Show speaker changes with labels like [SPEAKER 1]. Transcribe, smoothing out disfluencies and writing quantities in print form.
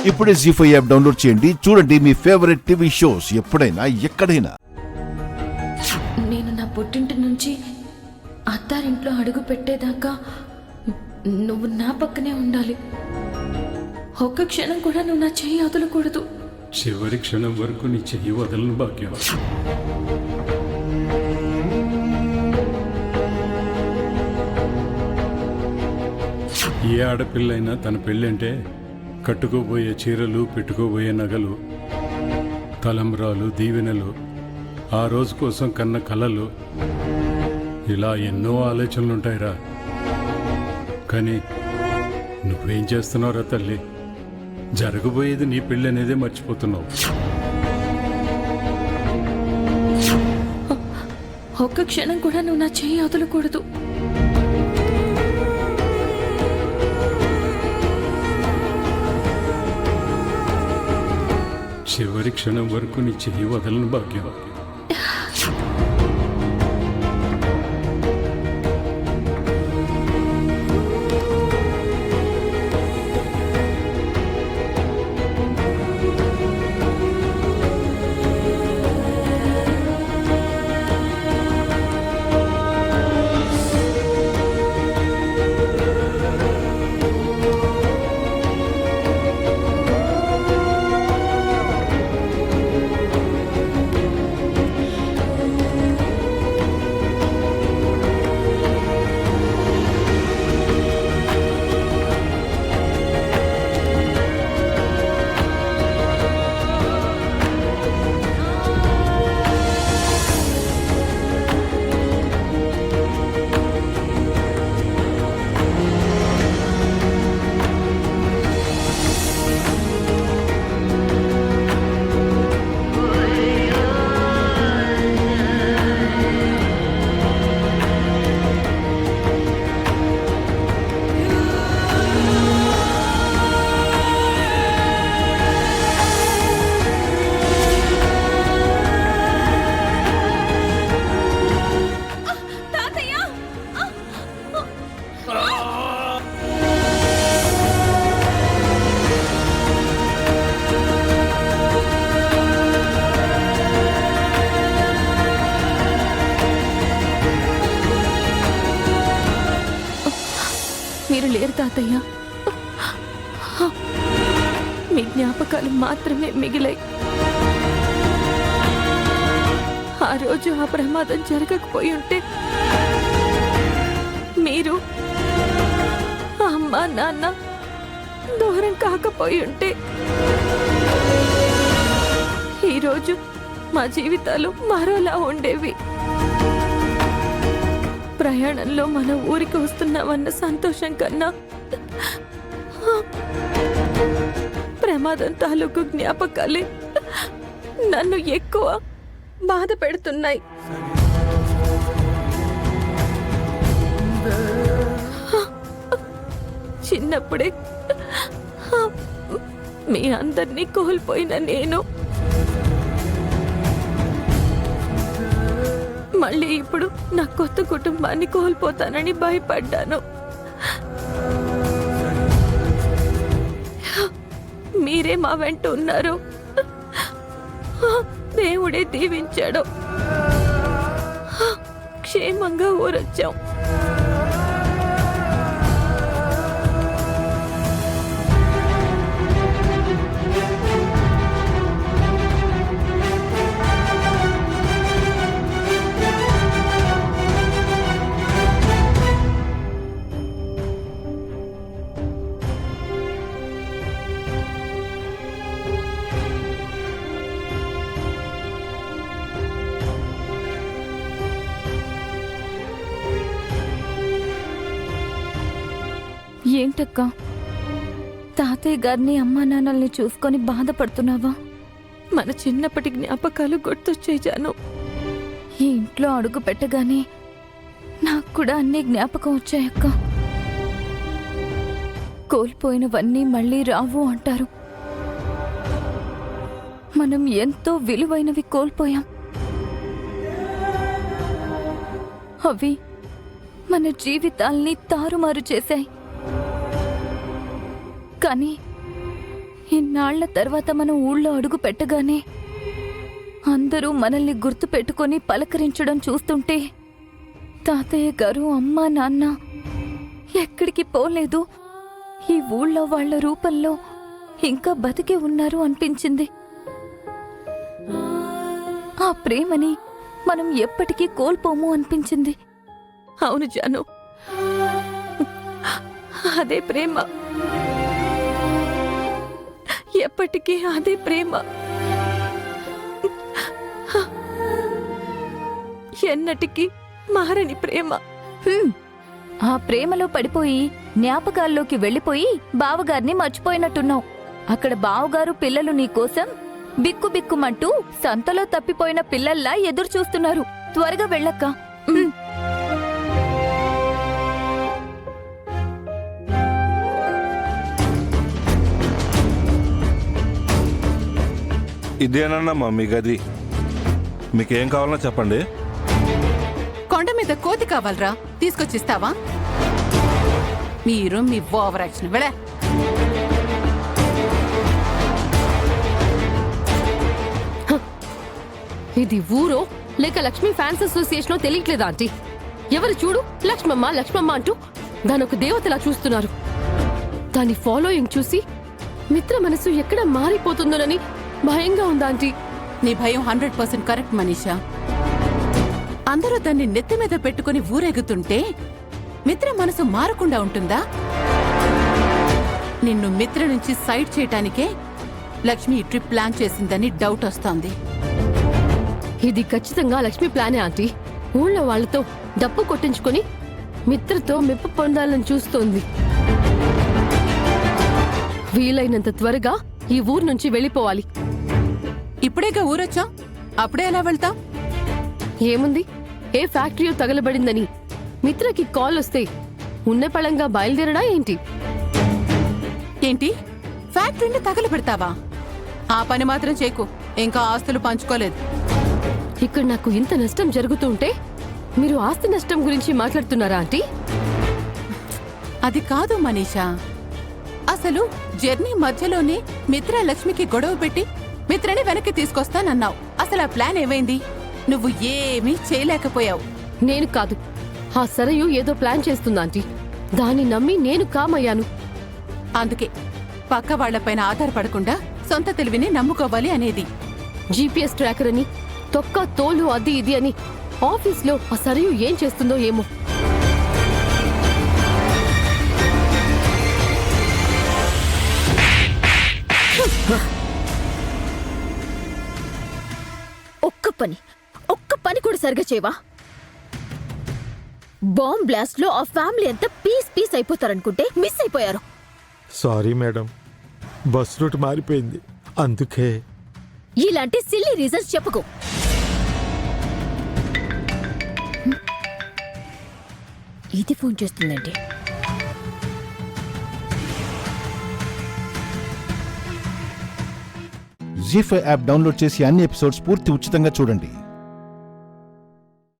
[SPEAKER 1] ఇప్పుడే జీ5 app download చేయండి. చూడండి మీ ఫేవరెట్ టీవీ షోస్ ఎప్పుడైనా ఎక్కడైనా.
[SPEAKER 2] నేను నా పుట్టింటి నుంచి అత్తారింట్లో అడుగు పెట్టేదాకా నువ్వు నా పక్కనే ఉండాలి. ఒక్క క్షణం కూడా నువ్వు నా చెయ్యి వదలకూడదు.
[SPEAKER 3] చివరి క్షణం వరకు నీ చెయ్యి వదలను భాగ్యం. ఏ ఆడపిల్లైనా తన పెళ్ళంటే కట్టుకోబోయే చీరలు, పెట్టుకోబోయే నగలు, తలంబ్రాలు, దీవెనలు, ఆ రోజు కోసం కన్న కలలు, ఇలా ఎన్నో ఆలోచనలుంటాయిరా. కానీ నువ్వేం చేస్తున్నావురా తల్లి? జరగబోయేది నీ పెళ్ళి అనేదే మర్చిపోతున్నావు.
[SPEAKER 2] ఒక్క క్షణం కూడా నువ్వు నా చెయ్యి వదలకూడదు.
[SPEAKER 3] చివరి క్షణం వరకు నీ చెయ్యి వదలను భాగ్యం.
[SPEAKER 2] మీరు లేరు తాతయ్య. మీ జ్ఞాపకాలు మాత్రమే మిగిలాయి. ఆ రోజు ఆ ప్రమాదం జరగకపోయి ఉంటే మీరు, అమ్మ, నాన్న దూరం కాకపోయి ఉంటే ఈరోజు మా జీవితాలు మరోలా ఉండేవి. ప్రయాణంలో మన ఊరికి వస్తున్నామన్న సంతోషం కన్నా ప్రమాదం తాలూకు జ్ఞాపకాలే నన్ను ఎక్కువ బాధ పెడుతున్నాయి. చిన్నప్పుడే మీ అందరినీ కోల్పోయిన నేను మళ్ళీ ఇప్పుడు నా కొత్త కుటుంబాన్ని కోల్పోతానని భయపడ్డాను. మీరే మా వెంట ఉన్నారు. దేవుడే దీవించాడు. క్షేమంగా ఊరొచ్చాం. ఏంటక్కా, తాతయ్య గారిని, అమ్మా నాన్నల్ని చూసుకొని బాధపడుతున్నావా? మన చిన్నప్పటి జ్ఞాపకాలు గుర్తొచ్చాయి జాను. ఈ ఇంట్లో అడుగు పెట్టగానే నాకు కూడా అన్నీ జ్ఞాపకం వచ్చాయక్క. కోల్పోయినవన్నీ మళ్ళీ రావు అంటారు. మనం ఎంతో విలువైనవి కోల్పోయాం. అవి మన జీవితాల్ని తారుమారు చేశాయి. కానీ ఇన్నాళ్ల తర్వాత మనం ఊళ్ళో అడుగు పెట్టగానే అందరూ మనల్ని గుర్తు పెట్టుకొని పలకరించడం చూస్తుంటే తాతయ్య గారు అమ్మా నాన్న ఎక్కడికి పోలేదు, ఈ ఊళ్ళో వాళ్ళ రూపంలో ఇంకా బతికే ఉన్నారు అనిపించింది. ఆ ప్రేమని మనం ఎప్పటికీ కోల్పోము అనిపించింది. అవును జాను, అదే ప్రేమ, ఎప్పటికీ అదే ప్రేమ, ఎన్నటికీ మారని ప్రేమ. ఆ ప్రేమలో పడిపోయి జ్ఞాపకాల్లోకి వెళ్ళిపోయి బావగారిని మర్చిపోయినట్టున్నావు. అక్కడ బావగారు పిల్లలు నీకోసం బిక్కు బిక్కుమంటూ సంతలో తప్పిపోయిన పిల్లల్లా ఎదురు చూస్తున్నారు. త్వరగా వెళ్ళక్క.
[SPEAKER 4] ఇదేనమ్మా మీ గది. మీకేం కావాలో చెప్పండి.
[SPEAKER 5] కొండ మీద కోతి కావాలరా, తీసుకొచ్చిస్తావా? మీరు మీ ఓవర్ యాక్షన్ వెళ్ళే.
[SPEAKER 6] ఇది ఊరో లేక లక్ష్మీ ఫ్యాన్స్ అసోసియేషన్ తెలియట్లేదా ఆంటీ? ఎవరు చూడు లక్ష్మమ్మ లక్ష్మమ్మ అంటూ దానొక దేవతలా చూస్తున్నారు. దాని ఫాలోయింగ్ చూసి మిత్ర మనసు ఎక్కడ మారిపోతుందోనని భయంగా ఉందా ఆంటీ?
[SPEAKER 5] నీ భయం 100% కరెక్ట్ మనీషా. అందరూ దాన్ని నెత్తి మీద పెట్టుకుని ఊరేగుతుంటే మిత్ర మనసు మారకుండా ఉంటుందా? నిన్ను మిత్ర నుంచి సైడ్ చేయటానికే లక్ష్మి ఈ ట్రిప్ ప్లాన్ చేసిందని డౌట్ వస్తోంది.
[SPEAKER 6] ఇది ఖచ్చితంగా లక్ష్మి ప్లానే ఆంటీ. ఊళ్ళో వాళ్లతో డప్పు కొట్టించుకుని మిత్రతో మెప్పు పొందాలని చూస్తోంది. వీలైనంత త్వరగా ఈ ఊరు నుంచి వెళ్ళిపోవాలి.
[SPEAKER 5] ఇప్పుడేగా ఊరొచ్చా, అప్పుడే ఎలా వెళ్తాం?
[SPEAKER 6] ఏముంది, ఏ ఫ్యాక్టరీ తగలబడిందని మిత్రకి కాల్ వస్తే ఉన్నపళంగా బయలుదేరడా ఏంటి?
[SPEAKER 5] ఏంటి, ఫ్యాక్టరీని తగలబెడతావా? ఆ పని మాత్రం చేయకు, ఇంకా ఆస్తులు పంచుకోలేదు.
[SPEAKER 6] ఇక్కడ నాకు ఇంత నష్టం జరుగుతుంటే మీరు ఆస్తి నష్టం గురించి మాట్లాడుతున్నారా ఆంటీ?
[SPEAKER 5] అది కాదు మనీషా, అసలు జర్నీ మధ్యలోనే మిత్ర లక్ష్మికి గొడవ పెట్టి మిత్రని వెనక్కి తీసుకొస్తానన్నావు. అసలు ఆ ప్లాన్ ఏమైంది? నువ్వు ఏమీ చేయలేకపోయావు.
[SPEAKER 6] నేను కాదు, ఆ సరయు ఏదో ప్లాన్ చేస్తుందా ఆంటీ. దాన్ని నమ్మి నేను కామయ్యాను.
[SPEAKER 5] అందుకే పక్క వాళ్లపైన ఆధారపడకుండా సొంత తెలివిని నమ్ముకోవాలి అనేది.
[SPEAKER 6] జీపీఎస్ ట్రాకర్ అని, తొక్క తోలు అది ఇది అని ఆఫీస్లో ఆ సరయు ఏం చేస్తుందో ఏమో.
[SPEAKER 2] ఒక్క పని కూడా సరిగా చేయవా? బాంబ్ బ్లాస్ట్ లో ఆ ఫ్యామిలీ అంతా పీస్ పీస్ అయిపోతారనుకుంటే మిస్ అయిపోయారు.
[SPEAKER 7] సారీ మేడం, బస్ రూట్ మారిపోయింది, అందుకే.
[SPEAKER 2] ఇలాంటి సిల్లీ రీజన్స్ చెప్పుకో. ఇది ఫోన్ చేస్తుందండి.
[SPEAKER 1] జీ5 యాప్ డౌన్లోడ్ చేసి అన్ని ఎపిసోడ్స్ పూర్తి ఉచితంగా చూడండి.